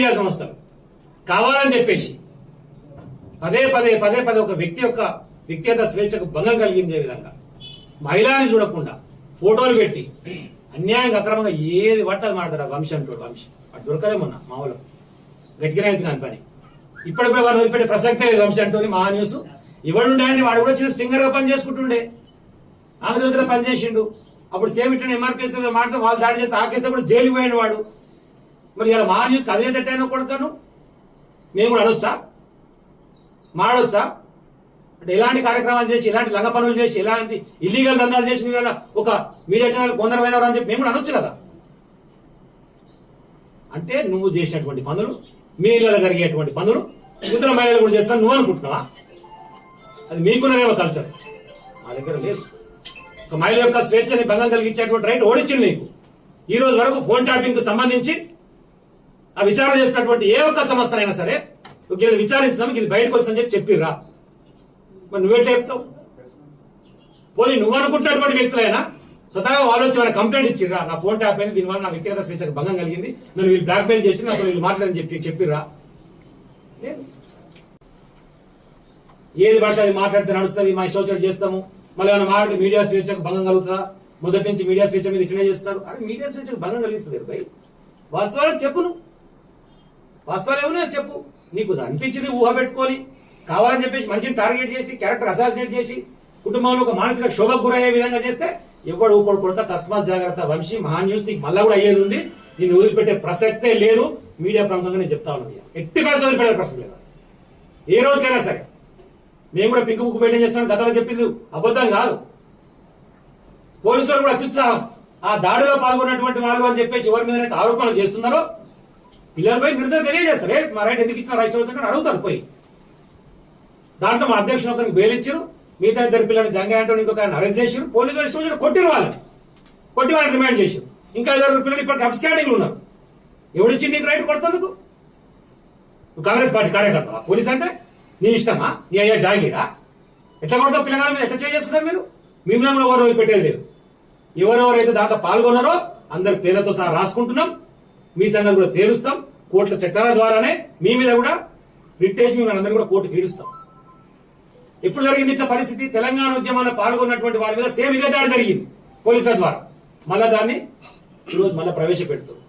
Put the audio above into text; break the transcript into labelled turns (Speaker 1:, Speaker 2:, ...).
Speaker 1: Media సంస్థలు కావాలని చెప్పేసి పదే పదే పదే పదే ఒక వ్యక్తి యొక్క వ్యక్తిగత స్వేచ్ఛకు భంగం కలిగించే విధంగా మహిళని చూడకుండా ఫోటోలు పెట్టి అన్యాయంగా అక్రమంగా ఏది పడుతుంది మాట్లాడతారు వంశీ అంటాడు. వంశీ అటు దొరకలేమన్నా మామూలు గట్టిగానే అవుతున్నాను పని. ఇప్పటికి కూడా వాడు వదిలిపెట్టే ప్రసక్తే లేదు. వంశీ అంటోని మహా న్యూస్ ఇవ్వడుండే అండి, వాడు కూడా చిన్న స్టింగర్ గా పని చేసుకుంటుండే, ఆంధ్రజ్యోతిలో పనిచేసిండు. అప్పుడు సేమ్ ఇట్లా ఎంఆర్పీఎస్ మాట వాళ్ళు దాడి చేస్తే ఆ కేసు కూడా జైలుకి పోయాడు వాడు. మరి ఇలా మహా న్యూస్ అదే తట్టాను కొడుతాను మేము కూడా అనొచ్చా, మాడొచ్చా? అంటే ఇలాంటి కార్యక్రమాలు చేసి ఇలాంటి లంగ పనులు చేసి ఇలాంటి ఇల్లీగల్ దందాలు చేసిన ఒక మీడియా ఛానల్ కొందరమైనవారు అని చెప్పి మేము కూడా అనొచ్చు కదా. అంటే నువ్వు చేసినటువంటి పనులు, మీడియాలో జరిగేటువంటి పనులు ఇతర మహిళలు కూడా చేస్తాను నువ్వు అనుకుంటున్నావా? అది మీకున్నదేమో కల్చర్, మా దగ్గర లేదు. సో మహిళ యొక్క స్వేచ్ఛని భంగం కలిగించేటువంటి రైట్ ఓడించింది నీకు. ఈ రోజు వరకు ఫోన్ ట్యాపింగ్ కు సంబంధించి ఆ విచారణ చేసినటువంటి ఏ ఒక్క సంస్థనైనా సరే విచారించడం ఇది బయటకు వచ్చని చెప్పి చెప్పిర్రా? మరి నువ్వెట్లా చెప్తావు? పోనీ నువ్వు అనుకుంటున్నటువంటి వ్యక్తులైనా స్వతహాగా వాళ్ళు వచ్చి వాళ్ళ కంప్లైంట్ ఇచ్చిర్రా, నా ఫోన్ ట్యాప్ అయింది, దీనివల్ల నా వ్యక్తిగత స్వేచ్ఛకు భంగం కలిగింది, నన్ను వీళ్ళు బ్లాక్ మెయిల్ చేసి నాకు వీళ్ళు మాట్లాడని చెప్పిర్రా? లేదు. ఏది పడితే అది మాట్లాడితే నడుస్తుంది, మా ఇష్టం చేస్తాము, మళ్ళీ ఏమైనా మాట్లాడితే మీడియా స్వేచ్ఛకు భంగం కలుగుతుందా? మొదటి నుంచి మీడియా స్వేచ్ఛ మీద ఇట్లనే చేస్తున్నారు. అరే మీడియా స్వేచ్ఛకు భంగం కలిగిస్తుంది భయ్. వాస్తవాలు చెప్పు, నువ్వు వాస్తవాలు ఏమన్నా చెప్పు. నీకు అనిపించింది ఊహ పెట్టుకొని కావాలని చెప్పేసి మనిషిని టార్గెట్ చేసి క్యారెక్టర్ అసాసినేట్ చేసి కుటుంబంలో ఒక మానసిక క్షోభకు గురయ్యే విధంగా చేస్తే ఎవడు ఊపడు కొడుక. తస్మాత్ జాగ్రత్త వంశీ. మహా న్యూస్ నీకు మళ్ళా కూడా అయ్యేది ఉంది, నిన్ను వదిలిపెట్టే ప్రసక్తే లేదు. మీడియా ప్రముఖంగా నేను చెప్తా ఉన్నాను, ఎట్టి పరిస్థితి వదిలిపెట్టే ప్రశ్న లేదు ఏ రోజుకైనా సరే. మేము కూడా పింక్ బుక్ మెయింటైన్ చేస్తున్నాం, గతంలో చెప్పింది అబద్ధం కాదు. పోలీసులు కూడా అత్యుత్సాహం, ఆ దాడిలో పాల్గొన్నటువంటి వాళ్ళు అని చెప్పేసి ఎవరి మీద ఆరోపణలు చేస్తున్నారో పిల్లలపై నిరసన తెలియజేస్తారు. మా రైట్ ఎందుకు ఇచ్చిన రైట్ వచ్చి అడుగుతారు పోయి. దాంట్లో మా అధ్యక్షుడు ఒకరికి బెయిల్ ఇచ్చారు, మిగతా ఇద్దరు పిల్లల్ని జంగా అంటూ ఇంకొక అరెస్ట్ చేశారు. పోలీసులు ఇష్టం కొట్టిరు, కొట్టి వాళ్ళని రిమాండ్ చేశారు. ఇంకా 5 పిల్లలు ఇప్పటికి అబ్స్కాండింగ్ ఉన్నారు. ఎవడిచ్చింది నీకు రైట్ కొడతాందుకు? నువ్వు కాంగ్రెస్ పార్టీ కార్యకర్తవా? పోలీస్ అంటే నీ ఇష్టమా? నీ అయ్యా జాగీరా? ఎట్లా కొడతావు? పిల్లగాల మీద ఎట్లా చేసుకున్నారు మీరు? మిమ్మల్ని ఎవరు వదిలిపెట్టేది లేదు. ఎవరెవరైతే దాంట్లో పాల్గొన్నారో అందరి పేర్లతో సహా రాసుకుంటున్నాం, మీ సంగతి కూడా తేలుస్తాం. కోర్టుల చట్టాల ద్వారానే మీ మీద కూడా రిట్టేసి మిమ్మల్ని అందరూ కూడా కోర్టుకు ఈడుస్తాం. ఎప్పుడు జరిగింది ఇట్లా పరిస్థితి? తెలంగాణ ఉద్యమంలో పాల్గొన్నటువంటి వాళ్ళ మీద సేమ్ ఇదే దాడి జరిగింది పోలీసుల ద్వారా. మళ్ళా దాన్ని ఈరోజు మళ్ళీ ప్రవేశపెడుతుంది.